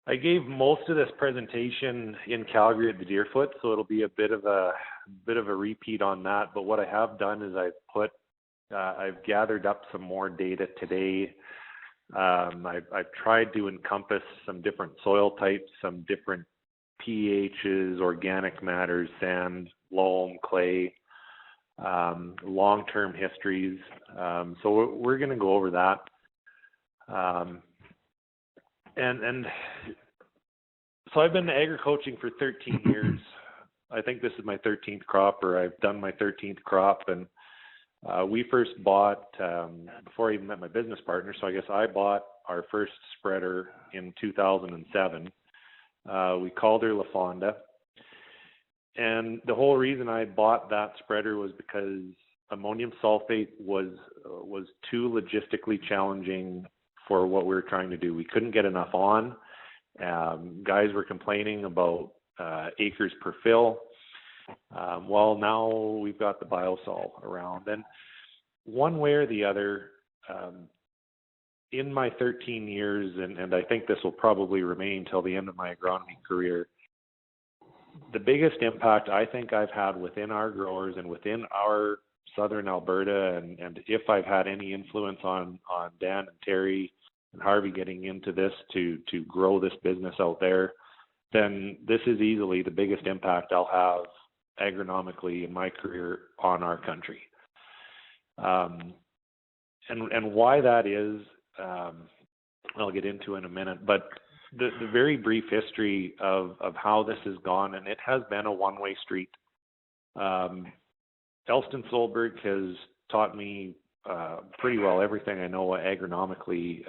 I gave most of this presentation in Calgary at the Deerfoot, so it'll be a bit of a repeat on that. But what I have done is I've gathered up some more data today. I've tried to encompass some different soil types, some different pHs, organic matters, sand, loam, clay, long-term histories. So we're going to go over that. And so I've been agri-coaching for 13 years. I think this is my 13th crop, or I've done my 13th crop. And we first bought, before I even met my business partner, so I guess I bought our first spreader in 2007. We called her La Fonda. And the whole reason I bought that spreader was because ammonium sulfate was too logistically challenging for what we were trying to do. We couldn't get enough on. Guys were complaining about acres per fill. Well, now we've got the Bio-Sul around. And one way or the other, in my 13 years, and I think this will probably remain till the end of my agronomy career, the biggest impact I think I've had within our growers and within our southern Alberta, and if I've had any influence on Dan and Terry and Harvey getting into this to grow this business out there, then this is easily the biggest impact I'll have agronomically in my career on our country. And why that is, I'll get into in a minute, but the very brief history of how this has gone, and it has been a one-way street. Elston Solberg has taught me pretty well everything I know agronomically,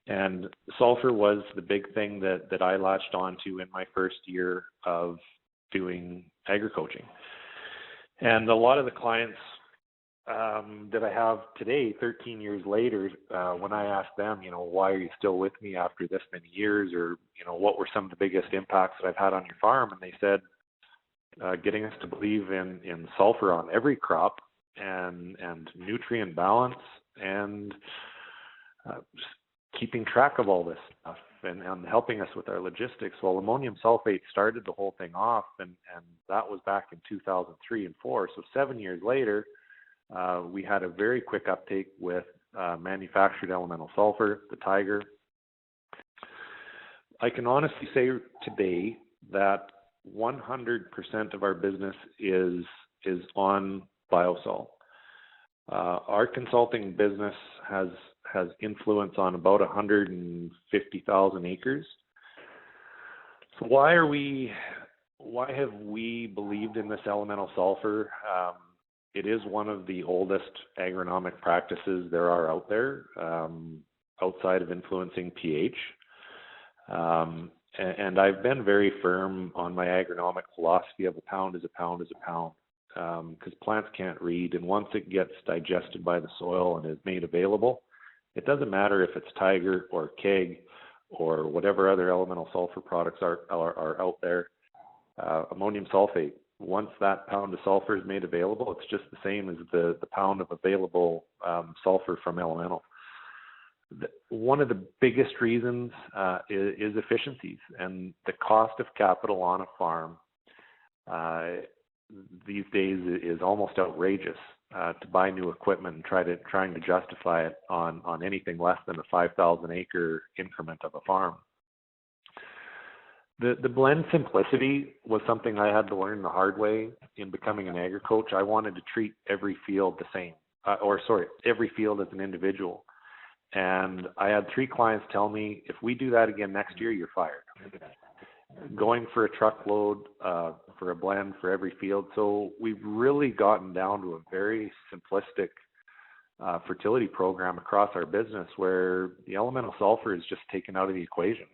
and sulfur was the big thing that I latched onto in my first year of doing agri-coaching. And a lot of the clients that I have today, 13 years later, when I ask them, why are you still with me after this many years, or, what were some of the biggest impacts that I've had on your farm? And they said, getting us to believe in sulfur on every crop and nutrient balance and just keeping track of all this stuff and helping us with our logistics. Well, ammonium sulfate started the whole thing off, and that was back in 2003 and 4. So 7 years later, we had a very quick uptake with manufactured elemental sulfur, the Tiger. I can honestly say today that 100% of our business is on Bio-Sul. Our consulting business has influence on about 150,000 acres. So why have we believed in this elemental sulfur? It is one of the oldest agronomic practices there are out there, outside of influencing pH. And I've been very firm on my agronomic philosophy of a pound is a pound is a pound, because plants can't read. And once it gets digested by the soil and is made available, it doesn't matter if it's Tiger or Keg or whatever other elemental sulfur products are out there. Ammonium sulfate, once that pound of sulfur is made available, it's just the same as the pound of available sulfur from elemental. One of the biggest reasons is efficiencies, and the cost of capital on a farm these days is almost outrageous. To buy new equipment and trying to justify it on anything less than a 5,000 acre increment of a farm. The blend simplicity was something I had to learn the hard way in becoming an agri-coach. I wanted to treat every field the same, every field as an individual. And I had 3 clients tell me, if we do that again next year, you're fired. Going for a truckload for a blend for every field. So we've really gotten down to a very simplistic fertility program across our business, where the elemental sulfur is just taken out of the equation,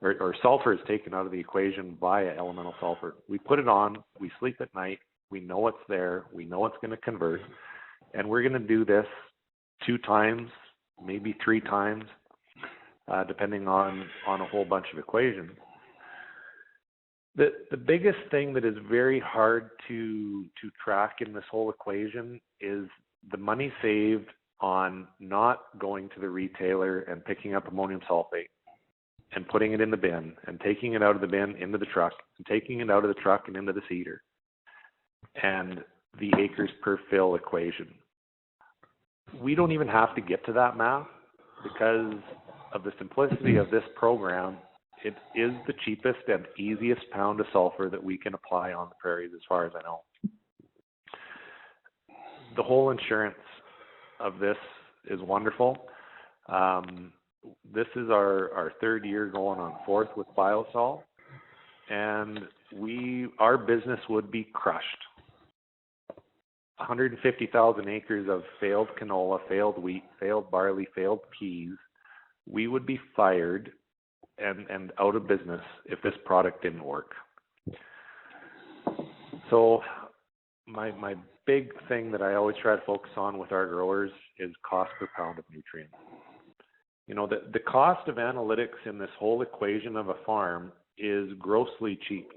or sulfur is taken out of the equation via elemental sulfur. We put it on, we sleep at night, we know it's there, we know it's going to convert, and we're going to do this 2 times, maybe 3 times, depending on a whole bunch of equations. The biggest thing that is very hard to track in this whole equation is the money saved on not going to the retailer and picking up ammonium sulfate. and putting it in the bin and taking it out of the bin into the truck and taking it out of the truck and into the seeder, and the acres per fill equation. We don't even have to get to that math because of the simplicity of this program. It is the cheapest and easiest pound of sulfur that we can apply on the prairies as far as I know. The whole insurance of this is wonderful. This is our third year going on fourth with Bio-Sul, and our business would be crushed. 150,000 acres of failed canola, failed wheat, failed barley, failed peas. We would be fired and out of business if this product didn't work. So my big thing that I always try to focus on with our growers is cost per pound of nutrients. You know, the cost of analytics in this whole equation of a farm is grossly cheap.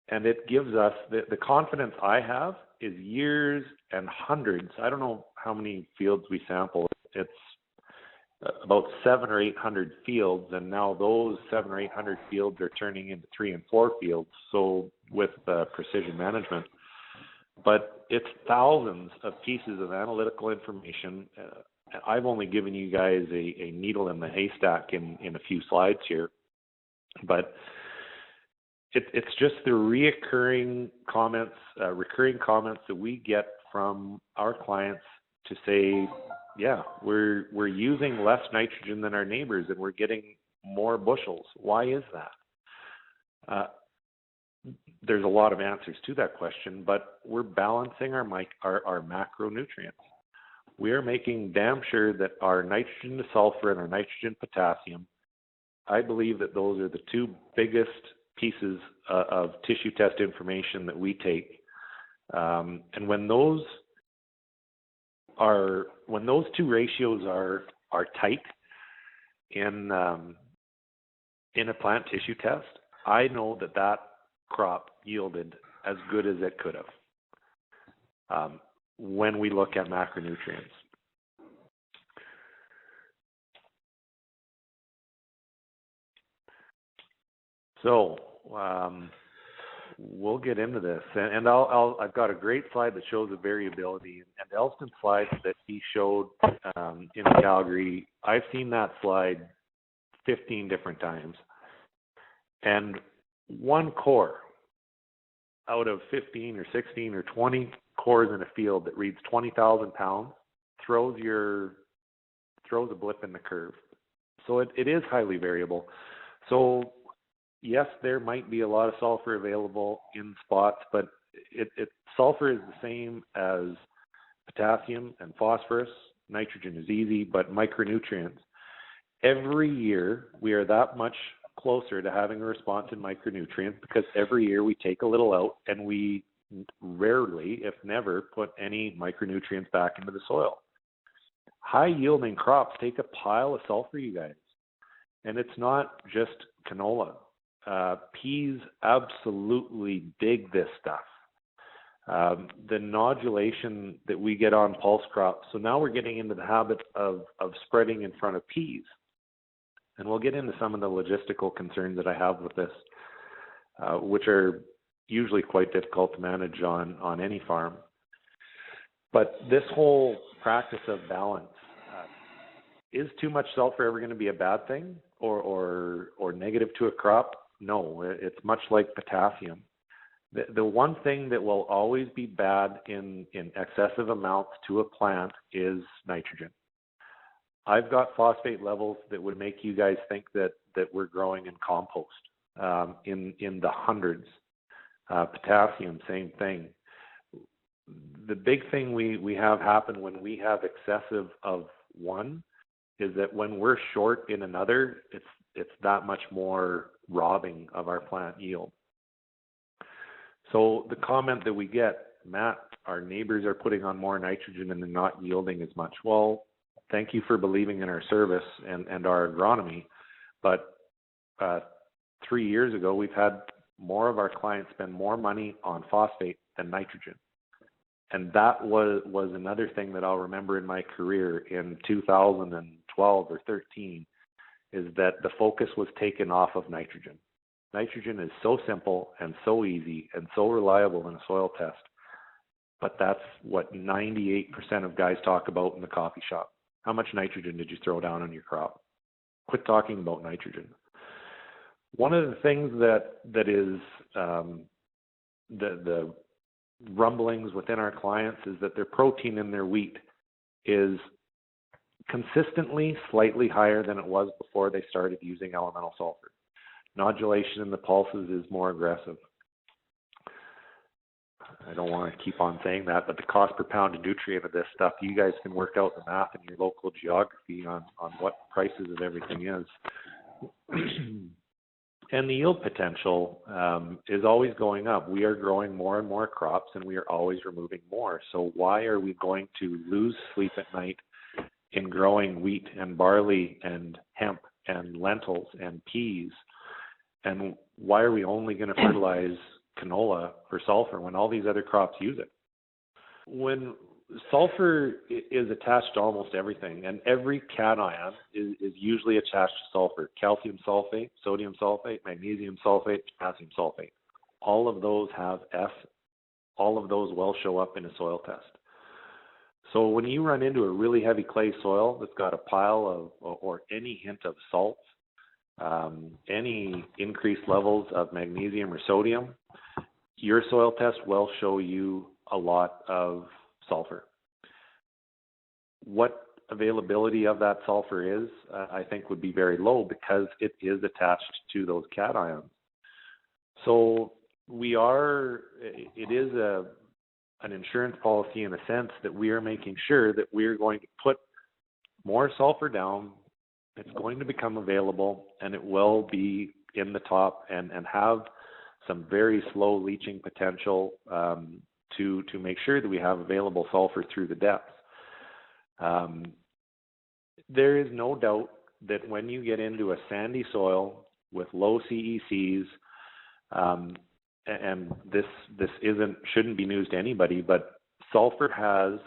And it gives us, the confidence I have is years and hundreds. I don't know how many fields we sample. It's about 700 or 800 fields, and now those 700 or 800 fields are turning into 3 and 4 fields, so with precision management. But it's thousands of pieces of analytical information. I've only given you guys a needle in the haystack in a few slides here, but it's just the recurring comments that we get from our clients to say, yeah, we're using less nitrogen than our neighbors and we're getting more bushels. Why is that? There's a lot of answers to that question, but we're balancing our macronutrients. We are making damn sure that our nitrogen to sulfur and our nitrogen potassium, I believe that those are the two biggest pieces of tissue test information that we take. And when those two ratios are tight in a plant tissue test, I know that crop yielded as good as it could have when we look at macronutrients. So we'll get into this, and I've got a great slide that shows the variability. And Elston's slide that he showed in Calgary, I've seen that slide 15 different times. And one core out of 15 or 16 or 20 cores in a field that reads 20,000 pounds throws a blip in the curve. So it is highly variable. So yes, there might be a lot of sulfur available in spots, but sulfur is the same as potassium and phosphorus. Nitrogen is easy, but micronutrients. Every year, we are that much closer to having a response in micronutrients because every year we take a little out and we rarely, if never, put any micronutrients back into the soil. High yielding crops take a pile of sulfur, you guys. And it's not just canola. Peas absolutely dig this stuff. The nodulation that we get on pulse crops. So now we're getting into the habit of spreading in front of peas. And we'll get into some of the logistical concerns that I have with this, which are usually quite difficult to manage on any farm. But this whole practice of balance, is too much sulfur ever going to be a bad thing or negative to a crop? No, it's much like potassium. The one thing that will always be bad in excessive amounts to a plant is nitrogen. I've got phosphate levels that would make you guys think that we're growing in compost in the hundreds. Potassium, same thing. The big thing we have happen when we have excessive of one is that when we're short in another, it's that much more robbing of our plant yield. So the comment that we get, Matt, our neighbors are putting on more nitrogen and they're not yielding as much. Well, thank you for believing in our service and our agronomy. But 3 years ago, we've had more of our clients spend more money on phosphate than nitrogen. And that was another thing that I'll remember in my career in 2012 or 13, is that the focus was taken off of nitrogen. Nitrogen is so simple and so easy and so reliable in a soil test, but that's what 98% of guys talk about in the coffee shop. How much nitrogen did you throw down on your crop? Quit talking about nitrogen. One of the things that is the rumblings within our clients is that their protein in their wheat is consistently slightly higher than it was before they started using elemental sulfur. Nodulation in the pulses is more aggressive. I don't want to keep on saying that, but the cost per pound of nutrient of this stuff, you guys can work out the math in your local geography on what prices of everything is. And the yield potential is always going up. We are growing more and more crops, and we are always removing more. So why are we going to lose sleep at night in growing wheat and barley and hemp and lentils and peas? And why are we only going to fertilize canola for sulfur when all these other crops use it? When sulfur is attached to almost everything, and every cation is usually attached to sulfur. Calcium sulfate, sodium sulfate, magnesium sulfate, potassium sulfate. All of those have F. All of those will show up in a soil test. So when you run into a really heavy clay soil that's got a pile of, or any hint of salts, any increased levels of magnesium or sodium, your soil test will show you a lot of sulfur. What availability of that sulfur is, I think would be very low because it is attached to those cations. So it is an insurance policy in a sense that we are making sure that we are going to put more sulfur down. It's going to become available, and it will be in the top and have some very slow leaching potential to make sure that we have available sulfur through the depths. There is no doubt that when you get into a sandy soil with low CECs, and this shouldn't be news to anybody, but sulfur has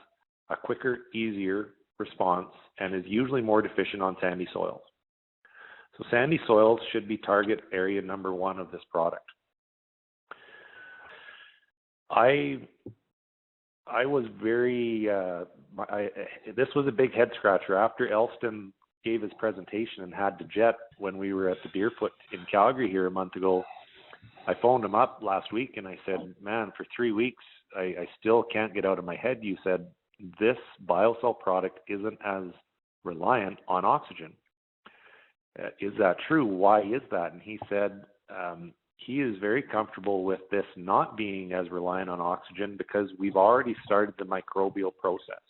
a quicker, easier response and is usually more deficient on sandy soils. So sandy soils should be target area number one of this product. I was very, this was a big head scratcher. After Elston gave his presentation and had to jet when we were at the Deerfoot in Calgary here a month ago, I phoned him up last week and I said, man, for 3 weeks, I still can't get out of my head. You said this Bio-Sul product isn't as reliant on oxygen. Is that true? Why is that? And he said he is very comfortable with this not being as reliant on oxygen because we've already started the microbial process.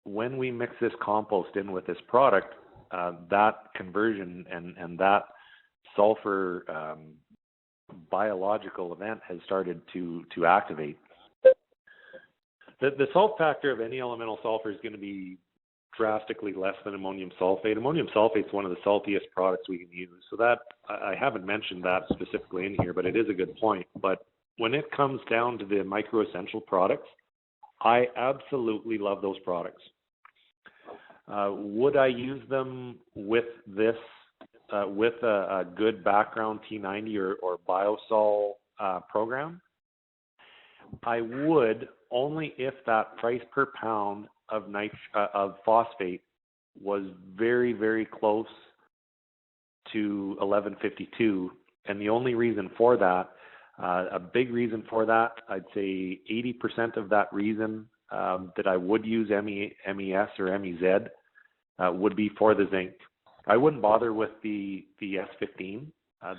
When we mix this compost in with this product, that conversion and that sulfur biological event has started to activate. The salt factor of any elemental sulfur is going to be drastically less than ammonium sulfate. Ammonium sulfate is one of the saltiest products we can use. So that, I haven't mentioned that specifically in here, but it is a good point. But when it comes down to the microessential products, I absolutely love those products. Would I use them with this, with a good background T90 or Bio-Sul program? I would, only if that price per pound of phosphate was very, very close to 1152. And the only reason for that, a big reason for that, I'd say 80% of that reason that I would use MES or MEZ would be for the zinc. I wouldn't bother with the S15.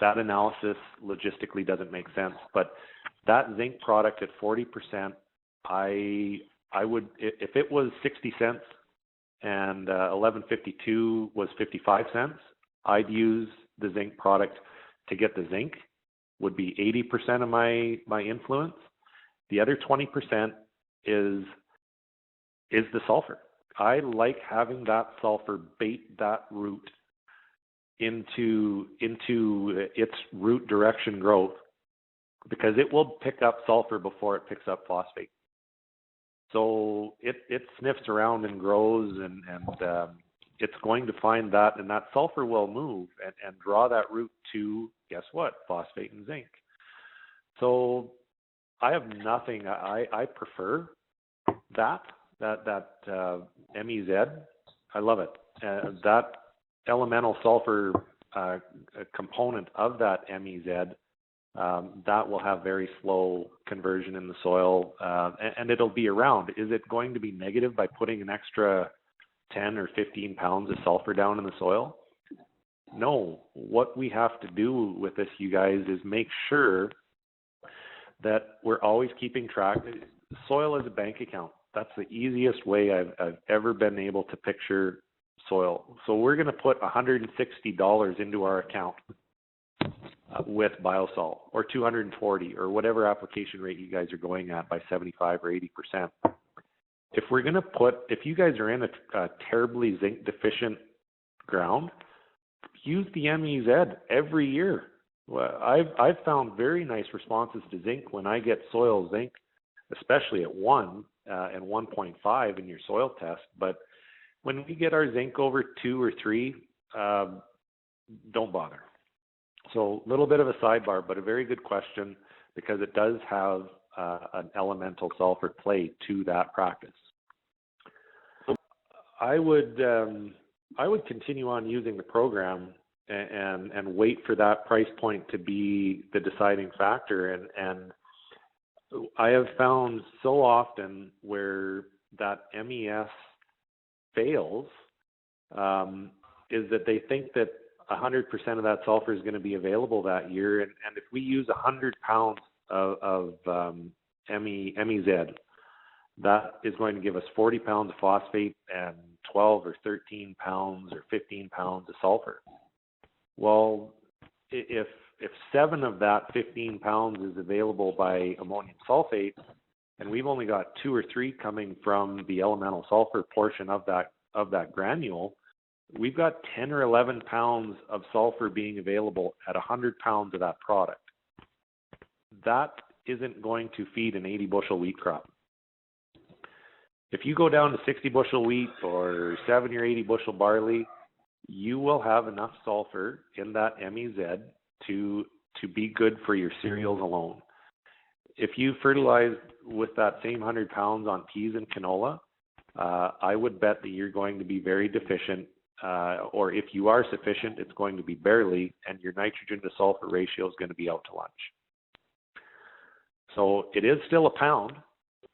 That analysis logistically doesn't make sense. But that zinc product at 40%, I would, if it was 60 cents and 1152 was 55 cents, I'd use the zinc product to get the zinc. Would be 80% of my influence. The other 20% is the sulfur. I like having that sulfur bait that root into its root direction growth, because it will pick up sulfur before it picks up phosphate. So it sniffs around and grows and it's going to find that, and that sulfur will move and draw that root to, guess what, phosphate and zinc. So I have nothing. I prefer that MEZ. I love it. That elemental sulfur component of that MEZ, that will have very slow conversion in the soil, and it'll be around. Is it going to be negative by putting an extra 10 or 15 pounds of sulfur down in the soil? No. What we have to do with this, you guys, is make sure that we're always keeping track. Soil is a bank account. That's the easiest way I've ever been able to picture soil. So we're going to put $160 into our account with Bio-Sul, or $240, or whatever application rate you guys are going at by 75 or 80%. If we're going to if you guys are in a terribly zinc deficient ground, use the MEZ every year. Well, I've found very nice responses to zinc when I get soil zinc, especially at 1 and 1.5 in your soil test. But when we get our zinc over 2 or 3, don't bother. So a little bit of a sidebar, but a very good question, because it does have an elemental sulfur play to that practice. I would continue on using the program and wait for that price point to be the deciding factor. And I have found so often where that MES fails is that they think that 100% of that sulfur is going to be available that year. And if we use 100 pounds of MEZ, that is going to give us 40 pounds of phosphate and 12 or 13 pounds or 15 pounds of sulfur. Well, if 7 of that 15 pounds is available by ammonium sulfate, and we've only got 2 or 3 coming from the elemental sulfur portion of that granule, we've got 10 or 11 pounds of sulfur being available at 100 pounds of that product. That isn't going to feed an 80 bushel wheat crop. If you go down to 60 bushel wheat or 70 or 80 bushel barley, you will have enough sulfur in that MEZ to be good for your cereals alone. If you fertilize with that same 100 pounds on peas and canola, I would bet that you're going to be very deficient, or if you are sufficient, it's going to be barely, and your nitrogen to sulfur ratio is going to be out to lunch. So it is still a pound,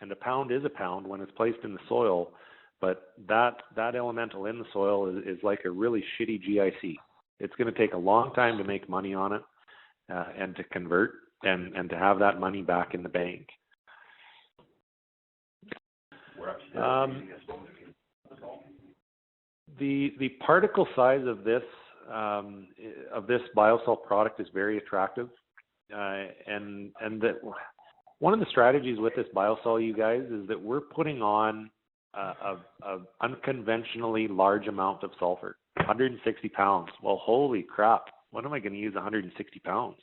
and a pound is a pound when it's placed in the soil, but that elemental in the soil is like a really shitty GIC. It's going to take a long time to make money on it, and to convert and to have that money back in the bank. The particle size of this Bio-Sul product is very attractive, and that one of the strategies with this Bio-Sul, you guys, is that we're putting on a unconventionally large amount of sulfur, 160 pounds. Well, holy crap! When am I going to use 160 pounds?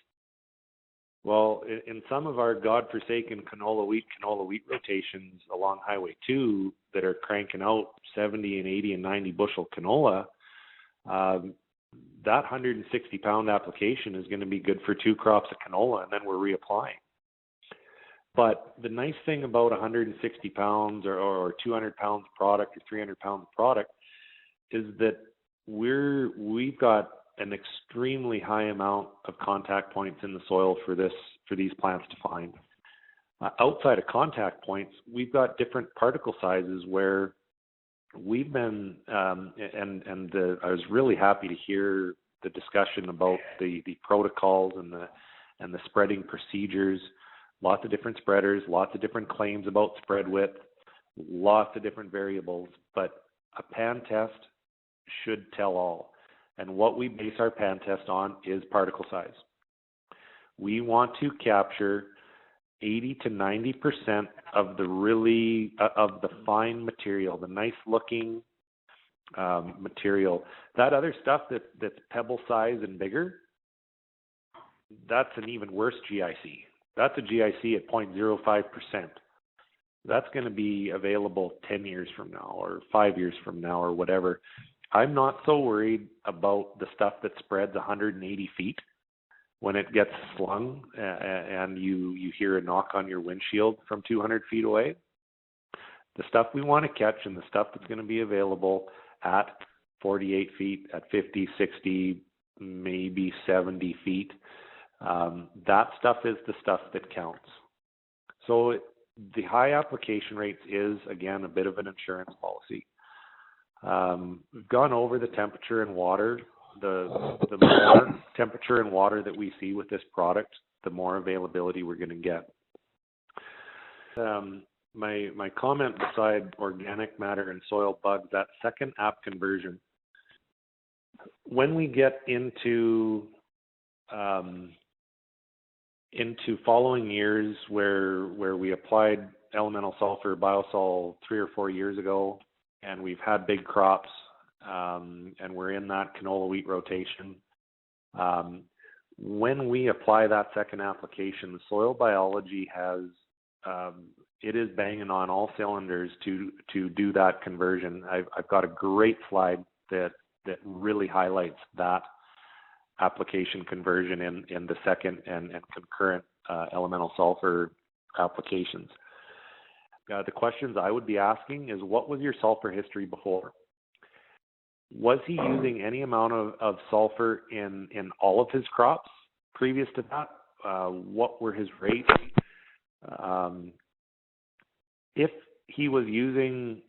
Well, in some of our godforsaken canola wheat rotations along Highway 2 that are cranking out 70 and 80 and 90 bushel canola, that 160 pound application is going to be good for 2 crops of canola, and then we're reapplying. But the nice thing about 160 pounds or 200 pounds of product or 300 pounds of product is that we've got an extremely high amount of contact points in the soil for these plants to find. Outside of contact points, we've got different particle sizes where we've been, I was really happy to hear the discussion about the protocols and the spreading procedures. Lots of different spreaders, lots of different claims about spread width, lots of different variables, but a pan test should tell all. And what we base our pan test on is particle size. We want to capture 80 to 90% of the fine material, the nice looking material. That other stuff that's pebble size and bigger, that's an even worse GIC. That's a GIC at 0.05%. That's going to be available 10 years from now or 5 years from now or whatever. I'm not so worried about the stuff that spreads 180 feet when it gets slung and you hear a knock on your windshield from 200 feet away. The stuff we want to catch and the stuff that's going to be available at 48 feet, at 50, 60, maybe 70 feet, that stuff is the stuff that counts. So the high application rates is, again, a bit of an insurance policy. We've gone over the temperature and water. The more temperature and water that we see with this product, the more availability we're going to get. My comment beside organic matter and soil bugs, that second app conversion, when we get into following years where we applied elemental sulfur, Bio-Sul 3 or 4 years ago, and we've had big crops, and we're in that canola wheat rotation, when we apply that second application, the soil biology has it is banging on all cylinders to do that conversion. I've got a great slide that really highlights that application conversion in the second and concurrent elemental sulfur applications. The questions I would be asking is, what was your sulfur history before? Was he using any amount of sulfur in all of his crops previous to that? What were his rates? If he was using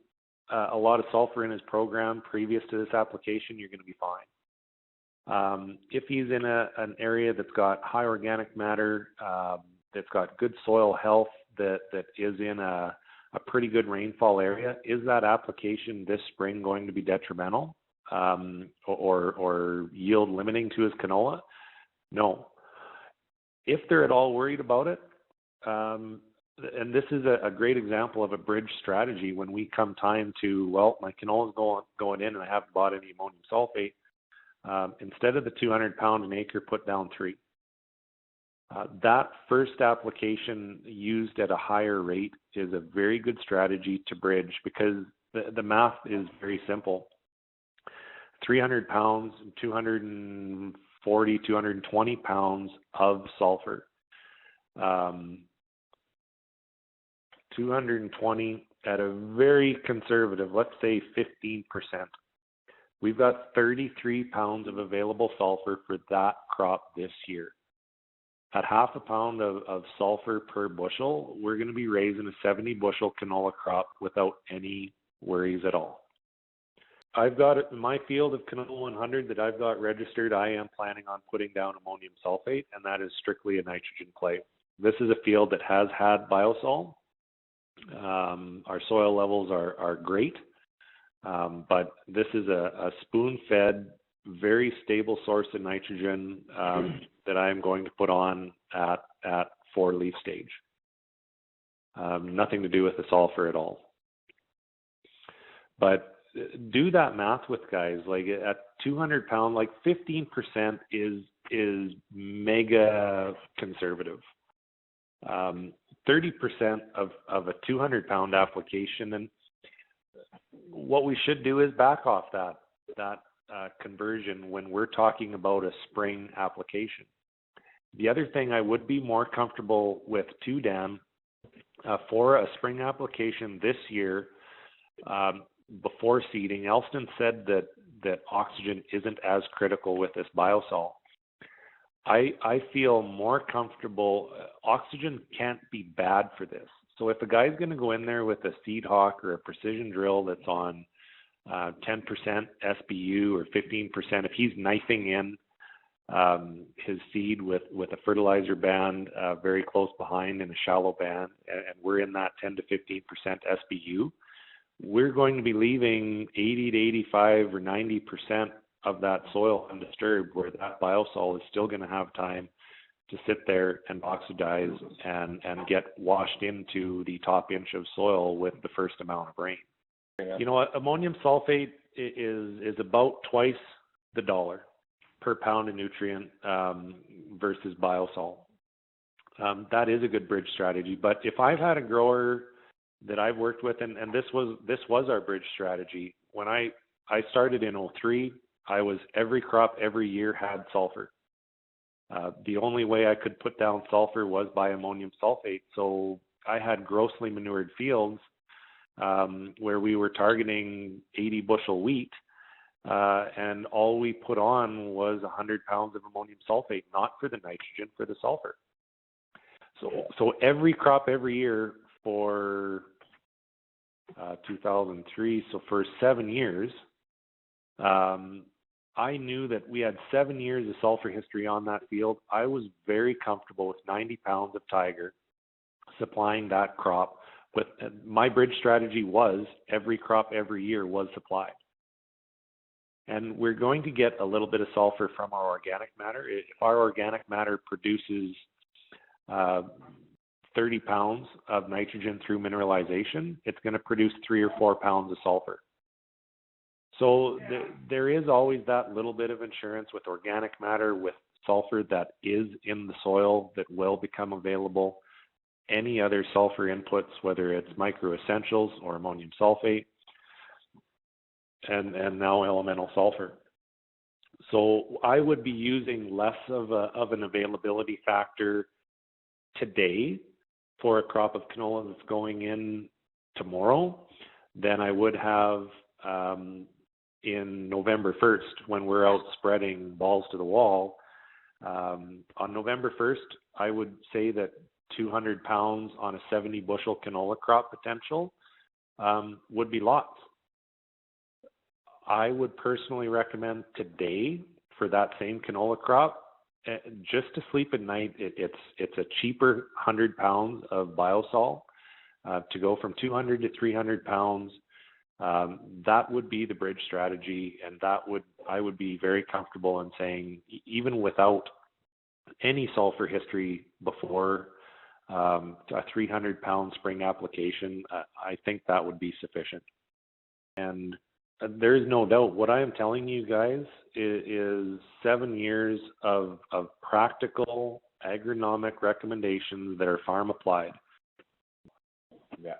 a lot of sulfur in his program previous to this application, you're going to be fine. If he's in an area that's got high organic matter, that's got good soil health, that is in a pretty good rainfall area, is that application this spring going to be detrimental or yield limiting to his canola? No. If they're at all worried about it, and this is a great example of a bridge strategy when we come time to, well, my canola is going in and I haven't bought any ammonium sulfate, instead of the 200 pound an acre, put down 3. That first application used at a higher rate is a very good strategy to bridge, because the math is very simple. 300 pounds, 240, 220 pounds of sulfur. 220 at a very conservative, let's say 15%. We've got 33 pounds of available sulfur for that crop this year. At half a pound of sulfur per bushel, we're going to be raising a 70 bushel canola crop without any worries at all. I've got in my field of canola 100 that I've got registered, I am planning on putting down ammonium sulfate, and that is strictly a nitrogen play. This is a field that has had Bio-Sul. Our soil levels are great, but this is a spoon-fed, very stable source of nitrogen that I am going to put on at 4 leaf stage. Nothing to do with the sulfur at all. But do that math with guys. Like at 200 pound, like 15% is mega conservative. 30% of a 200 pound application, and what we should do is back off that conversion when we're talking about a spring application. The other thing I would be more comfortable with too, Dan, for a spring application this year, before seeding, Elston said that oxygen isn't as critical with this Bio-Sul. I feel more comfortable. Oxygen can't be bad for this. So if a guy's going to go in there with a seed hawk or a precision drill that's on 10% SBU or 15%, if he's knifing in his seed with a fertilizer band very close behind in a shallow band, and we're in that 10 to 15% SBU, we're going to be leaving 80 to 85 or 90% of that soil undisturbed, where that Bio-Sul is still going to have time to sit there and oxidize and get washed into the top inch of soil with the first amount of rain. Yeah. You know what? Ammonium sulfate is about twice the dollar per pound of nutrient versus Bio-Sul. That is a good bridge strategy. But if I've had a grower that I've worked with, and this was our bridge strategy, when I I started in '03. Every crop every year had sulfur. The only way I could put down sulfur was by ammonium sulfate. So I had grossly manured fields where we were targeting 80 bushel wheat, and all we put on was 100 pounds of ammonium sulfate, not for the nitrogen, for the sulfur. So every crop every year for 2003, so for 7 years, I knew that we had 7 years of sulfur history on that field. I was very comfortable with 90 pounds of Tiger supplying that crop. With my bridge strategy was every crop every year was supplied. And we're going to get a little bit of sulfur from our organic matter. If our organic matter produces 30 pounds of nitrogen through mineralization, it's going to produce 3 or 4 pounds of sulfur. So there is always that little bit of insurance with organic matter, with sulfur that is in the soil that will become available. Any other sulfur inputs, whether it's microessentials or ammonium sulfate, and now elemental sulfur. So I would be using less of an availability factor today for a crop of canola that's going in tomorrow than I would have in November 1st when we're out spreading balls to the wall. On November 1st, I would say that 200 pounds on a 70 bushel canola crop potential would be lots. I would personally recommend today for that same canola crop, just to sleep at night, it's a cheaper 100 pounds of Bio-Sul to go from 200 to 300 pounds. That would be the bridge strategy, and I would be very comfortable in saying, even without any sulfur history before a 300 pound spring application, I think that would be sufficient. And there is no doubt what I am telling you guys is 7 years of practical agronomic recommendations that are farm applied. Yeah.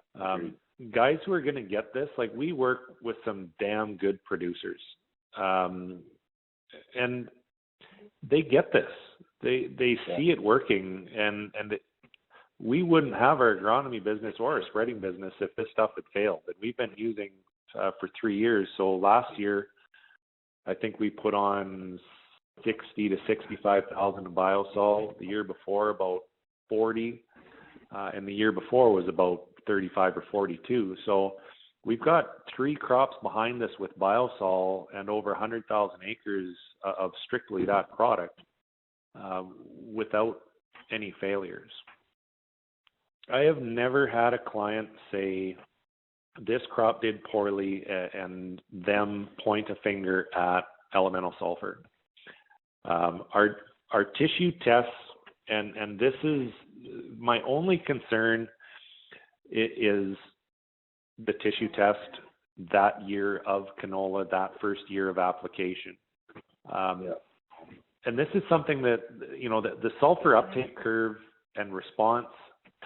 Guys who are going to get this, like, we work with some damn good producers, and they get this. They see it working, and we wouldn't have our agronomy business or our spreading business if this stuff had failed. And we've been using for 3 years. So last year, I think we put on 60 to 65,000 of Bio-Sul. The year before, about 40, and the year before was about 35 or 42. So we've got 3 crops behind us with Bio-Sul and over 100,000 acres of strictly that product without any failures. I have never had a client say this crop did poorly and them point a finger at elemental sulfur. Our tissue tests, and this is my only concern, is the tissue test that year of canola, that first year of application. And this is something that, the sulfur uptake curve and response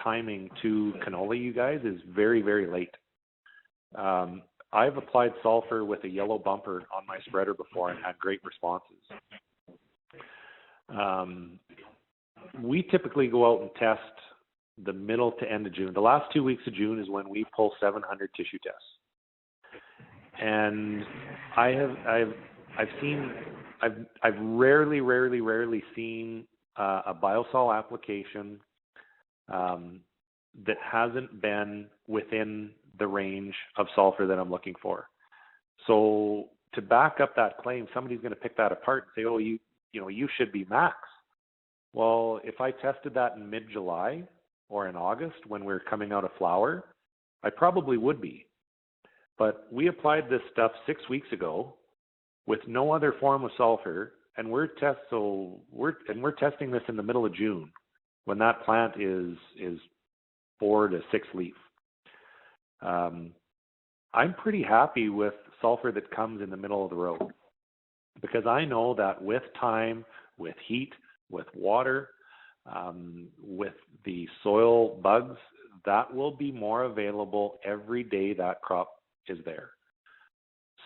timing to canola, you guys, is very, very late. I've applied sulfur with a yellow bumper on my spreader before and had great responses. We typically go out and test the middle to end of June. The last 2 weeks of June is when we pull 700 tissue tests. And I've rarely seen a Bio-Sul application that hasn't been within the range of sulfur that I'm looking for. So to back up that claim, somebody's going to pick that apart and say, oh, you should be max. Well, if I tested that in mid-July or in August when we're coming out of flower, I probably would be. But we applied this stuff 6 weeks ago with no other form of sulfur, and we're testing this in the middle of June when that plant is 4 to 6 leaf. I'm pretty happy with sulfur that comes in the middle of the road, because I know that with time, with heat, with water, with the soil bugs, that will be more available every day that crop is there.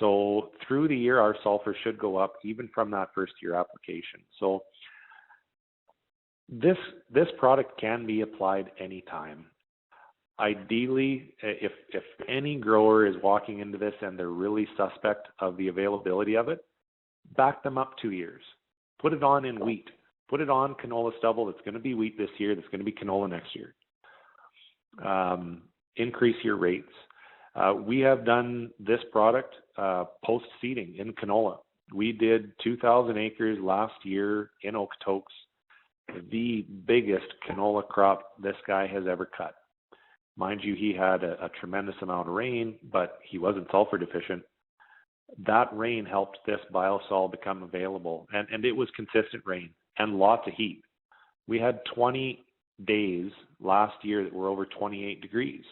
So through the year, our sulfur should go up even from that first year application. So this product can be applied anytime. Ideally, if any grower is walking into this and they're really suspect of the availability of it, back them up 2 years. Put it on in wheat. Put it on canola stubble that's going to be wheat this year, that's going to be canola next year. Increase your rates. We have done this product post-seeding in canola. We did 2,000 acres last year in Okotoks, the biggest canola crop this guy has ever cut. Mind you, he had a tremendous amount of rain, but he wasn't sulfur deficient. That rain helped this Bio-Sul become available, and it was consistent rain and lots of heat. We had 20 days last year that were over 28 degrees.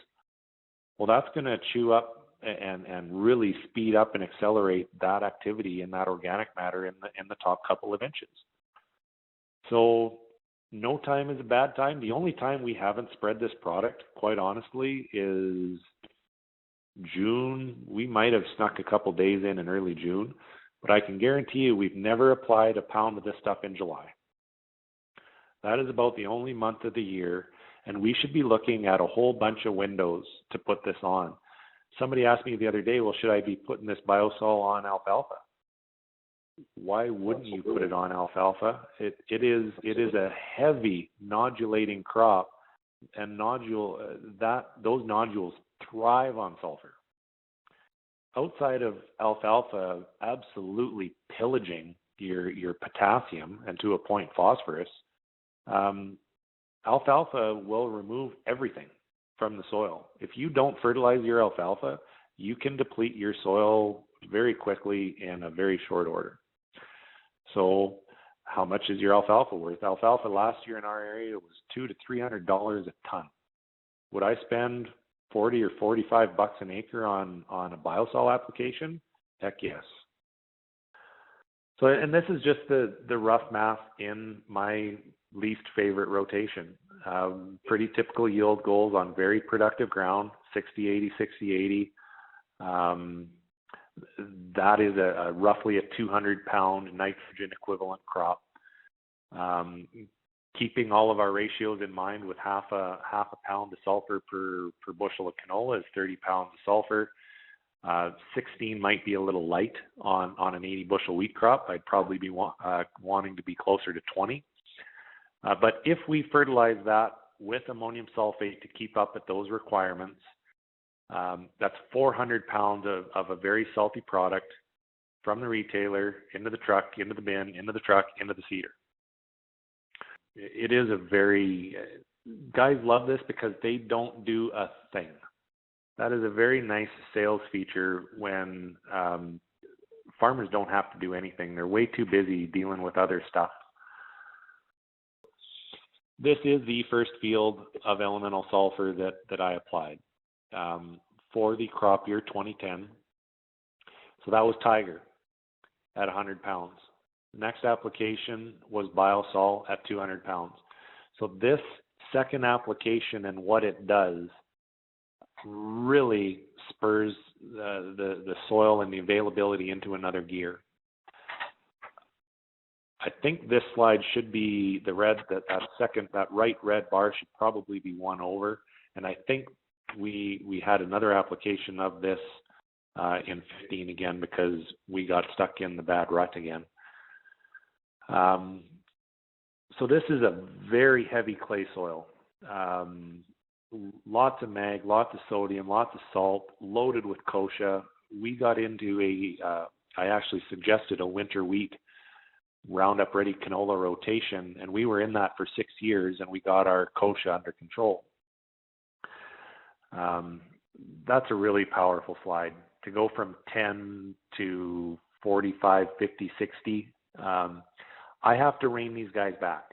Well, that's going to chew up and really speed up and accelerate that activity in that organic matter in the top couple of inches. So no time is a bad time. The only time we haven't spread this product, quite honestly, is June. We might have snuck a couple days in early June, but I can guarantee you we've never applied a pound of this stuff in July. That is about the only month of the year, and we should be looking at a whole bunch of windows to put this on. Somebody asked me the other day, well, should I be putting this Bio-Sul on alfalfa? Why wouldn't you put it on alfalfa? It is a heavy nodulating crop, and those nodules thrive on sulfur. Outside of alfalfa absolutely pillaging your potassium and to a point phosphorus, alfalfa will remove everything from the soil. If you don't fertilize your alfalfa, you can deplete your soil very quickly in a very short order. So how much is your alfalfa worth? Alfalfa last year in our area was $200 to $300 a ton. Would I spend $40 or $45 an acre on a Bio-Sul application? Heck yes. So, and this is just the rough math in my least favorite rotation. Pretty typical yield goals on very productive ground, 60-80, 60-80. That is a roughly a 200-pound nitrogen equivalent crop. Keeping all of our ratios in mind, with half a pound of sulfur per bushel of canola is 30 pounds of sulfur. 16 might be a little light on an 80 bushel wheat crop. I'd probably be wanting to be closer to 20. But if we fertilize that with ammonium sulfate to keep up at those requirements, that's 400 pounds of a very salty product from the retailer into the truck, into the bin, into the truck, into the seeder. It is a very, guys love this because they don't do a thing. That is a very nice sales feature when farmers don't have to do anything. They're way too busy dealing with other stuff. This is the first field of elemental sulfur that I applied for the crop year 2010. So that was Tiger at 100 pounds. The next application was Bio-Sul at 200 pounds. So this second application and what it does really spurs the soil and the availability into another gear. I think this slide should be the red, that right red bar should probably be one over. And I think we had another application of this in 15 again because we got stuck in the bad rut again. So this is a very heavy clay soil. Lots of mag, lots of sodium, lots of salt, loaded with kochia. We got into I actually suggested a winter wheat Roundup Ready canola rotation, and we were in that for 6 years, and we got our kochia under control. That's a really powerful slide. To go from 10 to 45, 50, 60, I have to rein these guys back.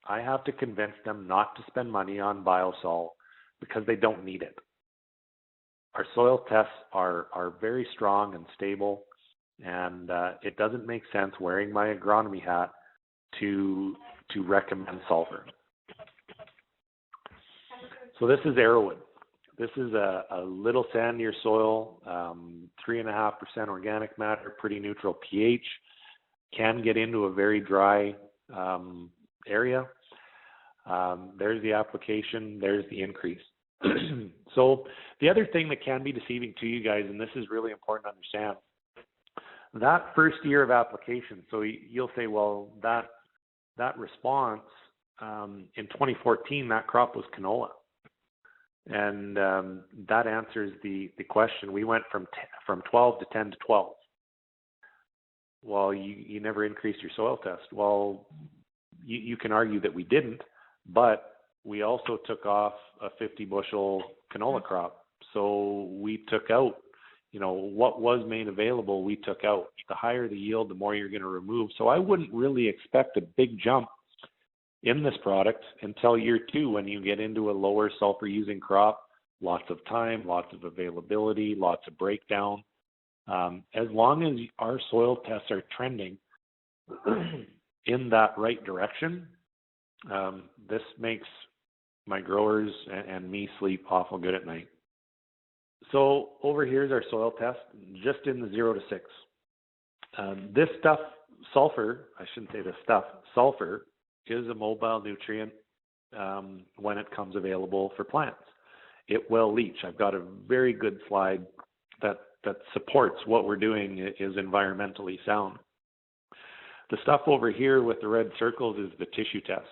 I have to convince them not to spend money on Bio-Sul because they don't need it. Our soil tests are very strong and stable, and it doesn't make sense wearing my agronomy hat to recommend sulfur. So this is Arrowwood. This is a little sandier soil, 3.5% organic matter, pretty neutral pH, can get into a very dry area. There's the application, there's the increase. So the other thing that can be deceiving to you guys, and this is really important to understand, that first year of application, so you'll say, well, that response in 2014, that crop was canola. And that answers the question. We went from 12 to 10 to 12. Well, you never increased your soil test. Well, you can argue that we didn't, but we also took off a 50 bushel canola crop. So we took out, what was made available, we took out. The higher the yield, the more you're going to remove. So I wouldn't really expect a big jump in this product until year 2, when you get into a lower sulfur using crop, lots of time, lots of availability, lots of breakdown. As long as our soil tests are trending in that right direction, this makes my growers and me sleep awful good at night. So over here is our soil test, just in the 0 to 6. This stuff, sulfur, I shouldn't say this stuff, sulfur is a mobile nutrient when it comes available for plants. It will leach. I've got a very good slide that supports what we're doing is environmentally sound. The stuff over here with the red circles is the tissue test.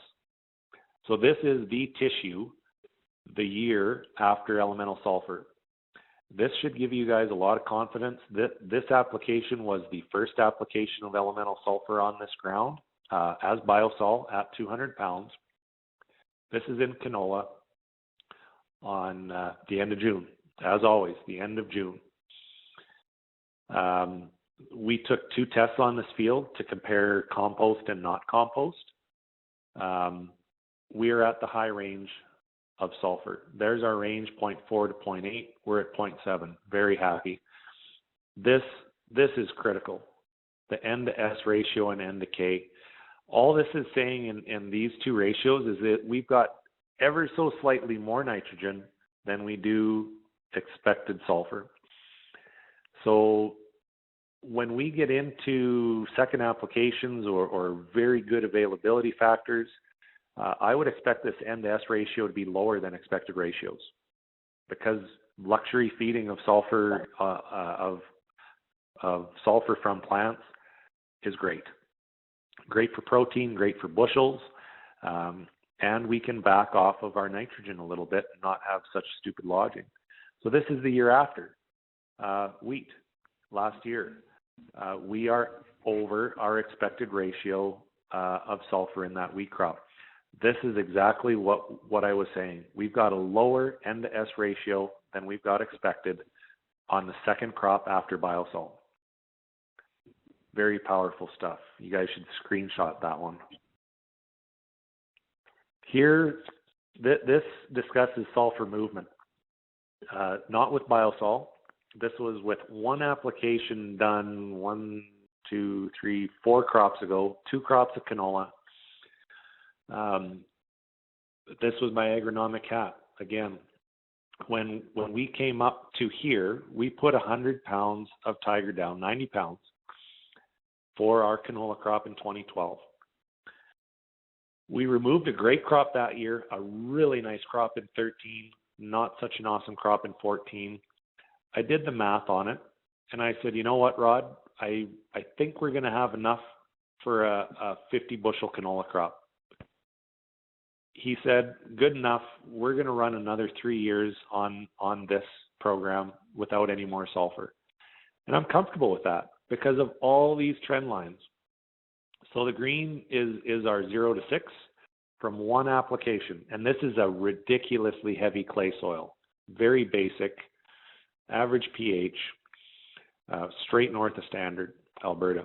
So this is the tissue the year after elemental sulfur. This should give you guys a lot of confidence that this application was the first application of elemental sulfur on this ground as Bio-Sul at 200 pounds. This is in canola on the end of June. As always, the end of June. We took 2 tests on this field to compare compost and not compost. We are at the high range of sulfur. There's our range, 0.4 to 0.8. We're at 0.7. Very happy. This is critical. The N to S ratio and N to K. All this is saying in these 2 ratios is that we've got ever so slightly more nitrogen than we do expected sulfur. So when we get into second applications or very good availability factors, I would expect this N to S ratio to be lower than expected ratios, because luxury feeding of sulfur of sulfur from plants is great. Great for protein, great for bushels, and we can back off of our nitrogen a little bit and not have such stupid lodging. So this is the year after wheat. Last year, we are over our expected ratio of sulfur in that wheat crop. This is exactly what I was saying. We've got a lower N to S ratio than we've got expected on the second crop after Bio-Sul. Very powerful stuff. You guys should screenshot that one. Here, this discusses sulfur movement. Not with Bio-Sul. This was with one application done 4 crops ago, 2 crops of canola. This was my agronomic hat. Again, when we came up to here, we put 100 pounds of Tiger down, 90 pounds, for our canola crop in 2012. We removed a great crop that year, a really nice crop in 13, not such an awesome crop in 14. I did the math on it, and I said, you know what, Rod? I think we're going to have enough for a 50 bushel canola crop. He said, good enough. We're going to run another 3 years on this program without any more sulfur. And I'm comfortable with that because of all these trend lines. So the green is our 0 to 6 from one application. And this is a ridiculously heavy clay soil, very basic, average pH, straight north of standard, Alberta.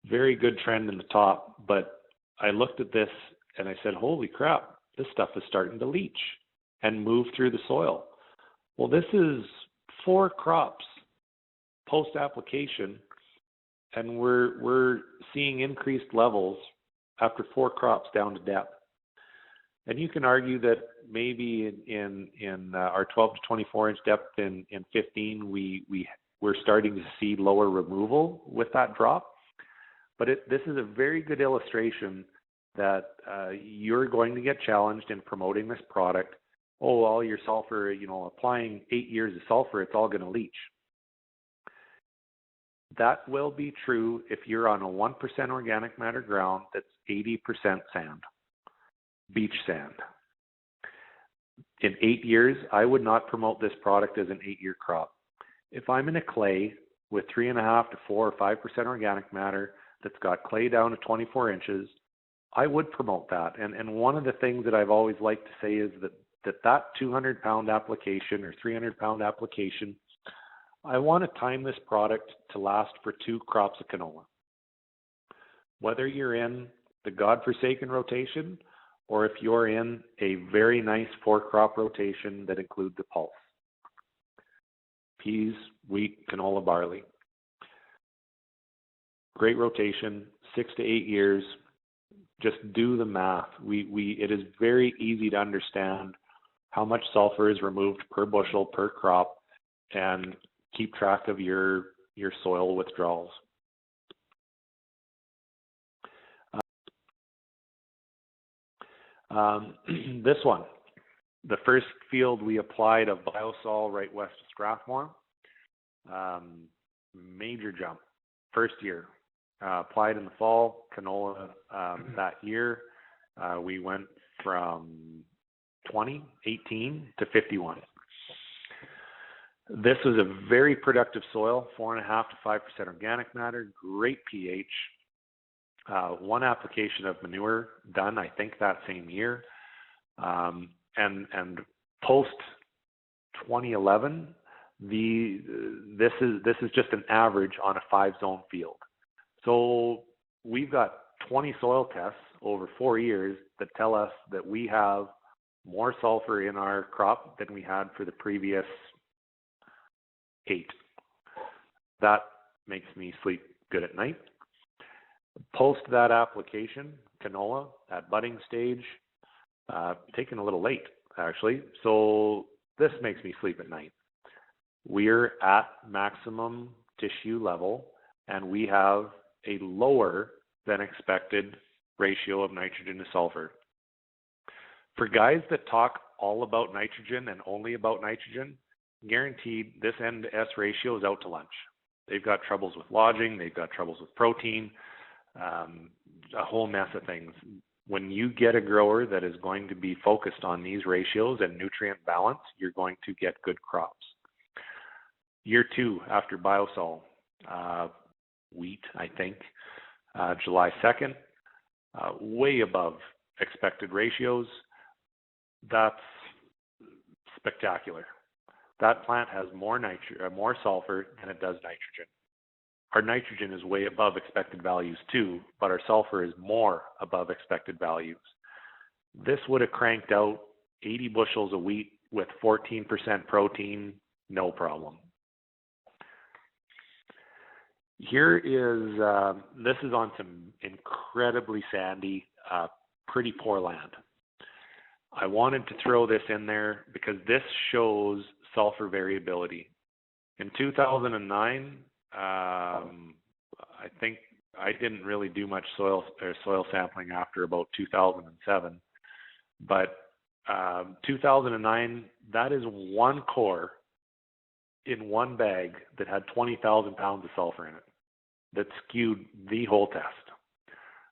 Very good trend in the top, but I looked at this and I said, holy crap, this stuff is starting to leach and move through the soil. Well, this is 4 crops post-application, and we're seeing increased levels after 4 crops down to depth. And you can argue that maybe in our 12 to 24 inch depth in 15, we're starting to see lower removal with that drop. But this is a very good illustration that you're going to get challenged in promoting this product. Oh, all your sulfur, applying 8 years of sulfur, it's all going to leach. That will be true if you're on a 1% organic matter ground that's 80% sand, beach sand. In 8 years, I would not promote this product as an 8-year crop. If I'm in a clay with 3.5 to 4 or 5% organic matter that's got clay down to 24 inches, I would promote that. And one of the things that I've always liked to say is that 200-pound application or 300-pound application, I want to time this product to last for 2 crops of canola. Whether you're in the godforsaken rotation or if you're in a very nice 4-crop rotation that includes the pulse. Peas, wheat, canola, barley. Great rotation, 6 to 8 years. Just do the math. It is very easy to understand how much sulfur is removed per bushel per crop and keep track of your soil withdrawals. This one, the first field we applied of Bio-Sul right west of Strathmore, major jump, first year. Applied in the fall, canola that year. We went from 18 to 51. This was a very productive soil, 4.5 to 5% organic matter, great pH. 1 application of manure done, I think, that same year. And post 2011, this is just an average on a 5-zone field. So we've got 20 soil tests over 4 years that tell us that we have more sulfur in our crop than we had for the previous 8. That makes me sleep good at night. Post that application, canola at budding stage, taken a little late actually. So this makes me sleep at night. We're at maximum tissue level and we have a lower than expected ratio of nitrogen to sulfur. For guys that talk all about nitrogen and only about nitrogen, guaranteed this N to S ratio is out to lunch. They've got troubles with lodging, they've got troubles with protein, a whole mess of things. When you get a grower that is going to be focused on these ratios and nutrient balance, you're going to get good crops. Year 2 after Bio-Sul, wheat, I think, July 2nd, way above expected ratios. That's spectacular. That plant has more sulfur than it does nitrogen. Our nitrogen is way above expected values too, but our sulfur is more above expected values. This would have cranked out 80 bushels of wheat with 14% protein, no problem. Here is, this is on some incredibly sandy, pretty poor land. I wanted to throw this in there because this shows sulfur variability. In 2009, I think I didn't really do much soil sampling after about 2007, but 2009, that is 1 core in 1 bag that had 20,000 pounds of sulfur in it. That skewed the whole test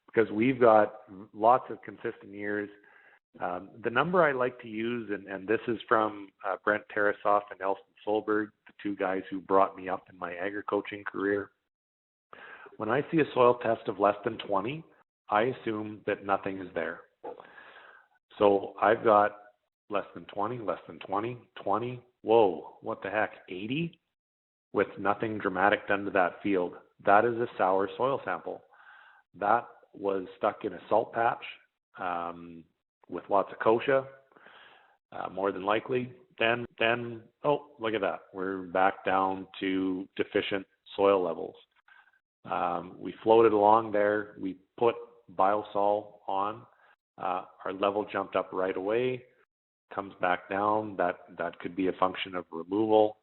because we've got lots of consistent years. The number I like to use, and this is from Brent Tarasoff and Nelson Solberg, the 2 guys who brought me up in my agri-coaching career. When I see a soil test of less than 20, I assume that nothing is there. So I've got less than 20, less than 20, 20, whoa, what the heck, 80? With nothing dramatic done to that field. That is a sour soil sample. That was stuck in a salt patch with lots of kochia, more than likely. Then, oh, look at that. We're back down to deficient soil levels. We floated along there. We put Bio-Sul on. our level jumped up right away, comes back down. That could be a function of removal.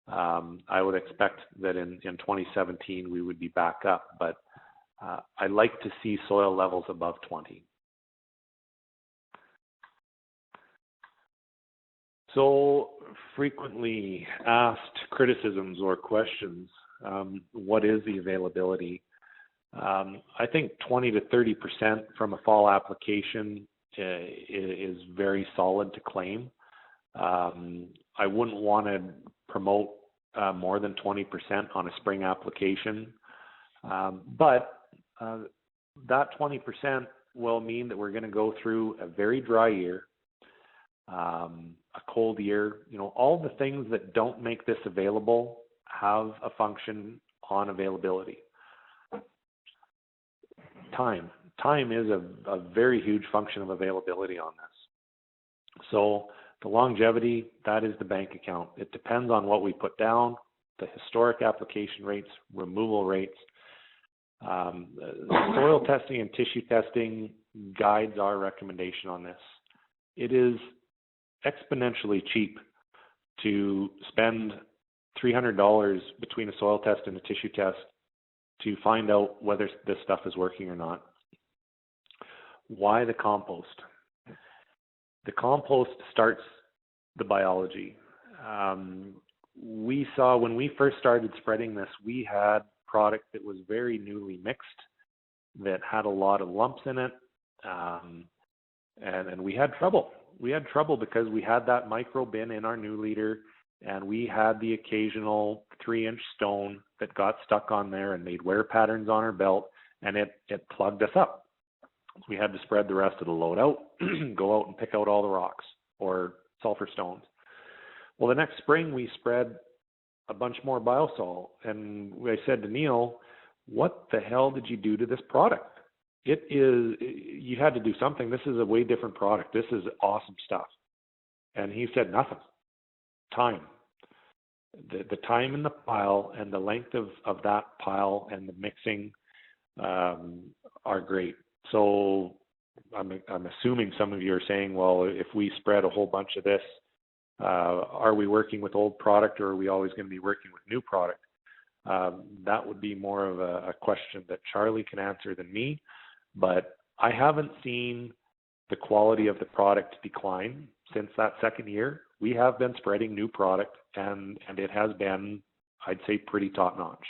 I would expect that in 2017 we would be back up, but I like to see soil levels above 20. So frequently asked criticisms or questions, what is the availability? I think 20 to 30% from a fall application is very solid to claim. I wouldn't want to promote more than 20% on a spring application, but that 20% will mean that we're going to go through a very dry year, a cold year. All the things that don't make this available have a function on availability. Time is a very huge function of availability on this. So the longevity, that is the bank account. It depends on what we put down, the historic application rates, removal rates. Soil testing and tissue testing guides our recommendation on this. It is exponentially cheap to spend $300 between a soil test and a tissue test to find out whether this stuff is working or not. Why the compost? The compost starts the biology. We saw when we first started spreading this, we had product that was very newly mixed, that had a lot of lumps in it, and we had trouble. We had trouble because we had that micro bin in our new leader, and we had the occasional 3-inch stone that got stuck on there and made wear patterns on our belt, and it plugged us up. We had to spread the rest of the load out, go out and pick out all the rocks or sulfur stones. Well, the next spring we spread a bunch more Bio-Sul, and I said to Neil, what the hell did you do to this product? You had to do something. This is a way different product. This is awesome stuff. And he said, nothing. Time. The time in the pile and the length of that pile and the mixing are great. So I'm assuming some of you are saying, well, if we spread a whole bunch of this, are we working with old product, or are we always going to be working with new product? That would be more of a question that Charlie can answer than me, but I haven't seen the quality of the product decline since that second year. We have been spreading new product, and it has been, I'd say, pretty top-notch.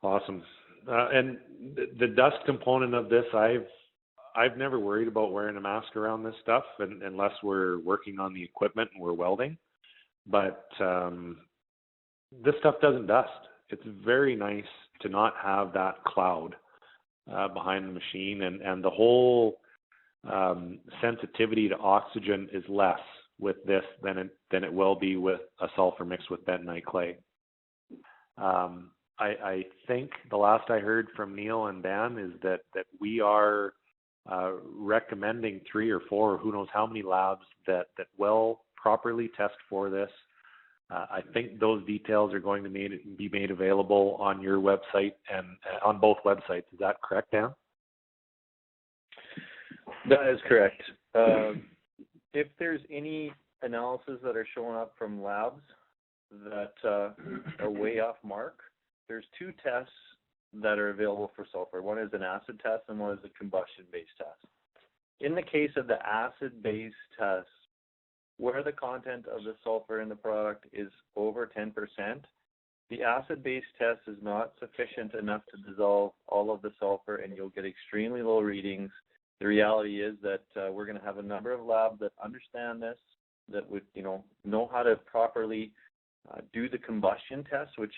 Awesome. And the dust component of this, I've never worried about wearing a mask around this stuff unless we're working on the equipment and we're welding. But this stuff doesn't dust. It's very nice to not have that cloud behind the machine, and the whole sensitivity to oxygen is less with this than it will be with a sulfur mixed with bentonite clay. I think the last I heard from Neil and Dan is that we are recommending 3 or 4, or who knows how many labs that will properly test for this. I think those details are going to be made available on your website and on both websites. Is that correct, Dan? That is correct. If there's any analysis that are showing up from labs that are way off mark, there's 2 tests that are available for sulfur. One is an acid test and one is a combustion-based test. In the case of the acid-based test, where the content of the sulfur in the product is over 10%, the acid-based test is not sufficient enough to dissolve all of the sulfur, and you'll get extremely low readings. The reality is that we're going to have a number of labs that understand this, that would know how to properly do the combustion test, which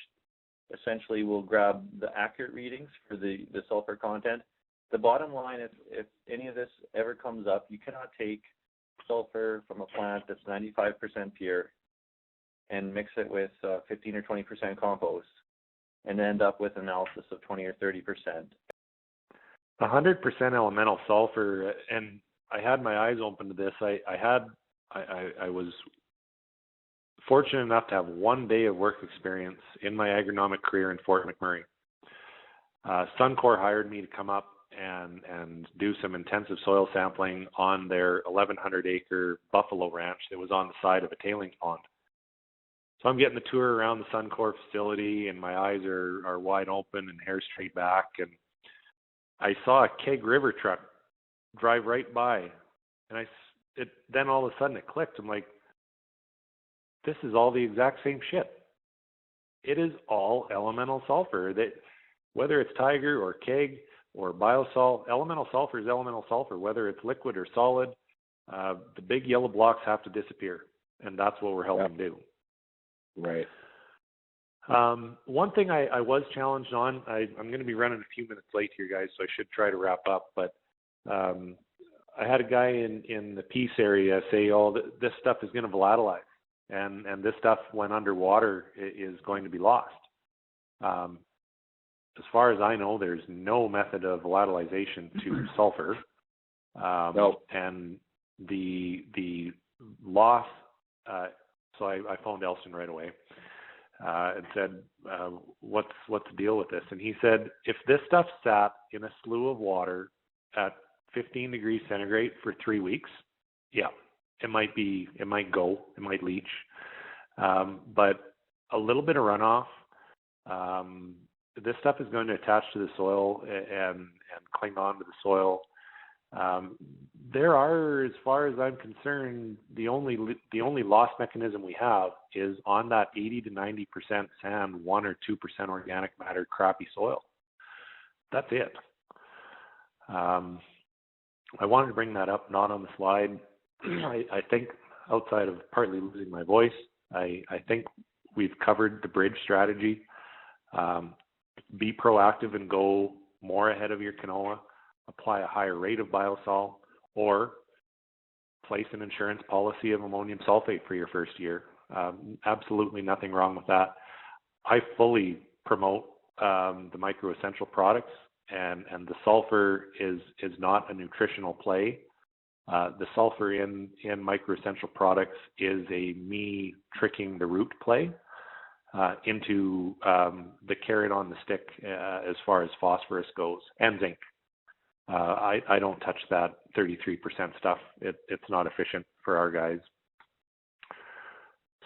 essentially will grab the accurate readings for the sulfur content. The bottom line, if any of this ever comes up, you cannot take sulfur from a plant that's 95% pure and mix it with 15 or 20% compost and end up with analysis of 20 or 30%. 100% elemental sulfur, and I had my eyes open to this. I was fortunate enough to have 1 day of work experience in my agronomic career in Fort McMurray. Suncor hired me to come up and do some intensive soil sampling on their 1,100 acre buffalo ranch that was on the side of a tailings pond. So I'm getting the tour around the Suncor facility, and my eyes are wide open and hair straight back, and I saw a Keg River truck drive right by, and then all of a sudden it clicked. I'm like, this is all the exact same shit. It is all elemental sulfur. That whether it's Tiger or Keg or Bio-Sul, elemental sulfur is elemental sulfur. Whether it's liquid or solid, the big yellow blocks have to disappear, and that's what we're helping do. Right. One thing I was challenged on, I'm going to be running a few minutes late here, guys, so I should try to wrap up, but I had a guy in the Peace area say, this stuff is going to volatilize, and this stuff, when underwater, is going to be lost. As far as I know, there's no method of volatilization to sulfur. No. And the loss, so I phoned Elston right away and said, what's the deal with this? And he said, if this stuff sat in a slough of water at 15 degrees centigrade for 3 weeks, yeah, it might leach. But a little bit of runoff, this stuff is going to attach to the soil and cling on to the soil. There are, as far as I'm concerned, the only loss mechanism we have is on that 80 to 90% sand, 1 or 2% organic matter, crappy soil. That's it. I wanted to bring that up, not on the slide. I think outside of partly losing my voice, I think we've covered the bridge strategy. Be proactive and go more ahead of your canola. Apply a higher rate of Bio-Sul, or place an insurance policy of ammonium sulfate for your first year. Absolutely nothing wrong with that. I fully promote the micro essential products, and the sulfur is not a nutritional play. The sulfur in micro essential products is a me tricking the root play into the carrot on the stick as far as phosphorus goes, and zinc. I don't touch that 33% stuff. It's not efficient for our guys.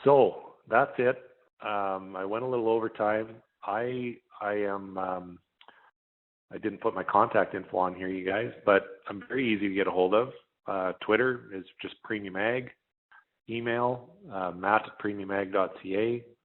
So that's it. I went a little over time. I didn't put my contact info on here, you guys, but I'm very easy to get a hold of. Twitter is just Premium Ag. Email, Matt@premiumag.ca.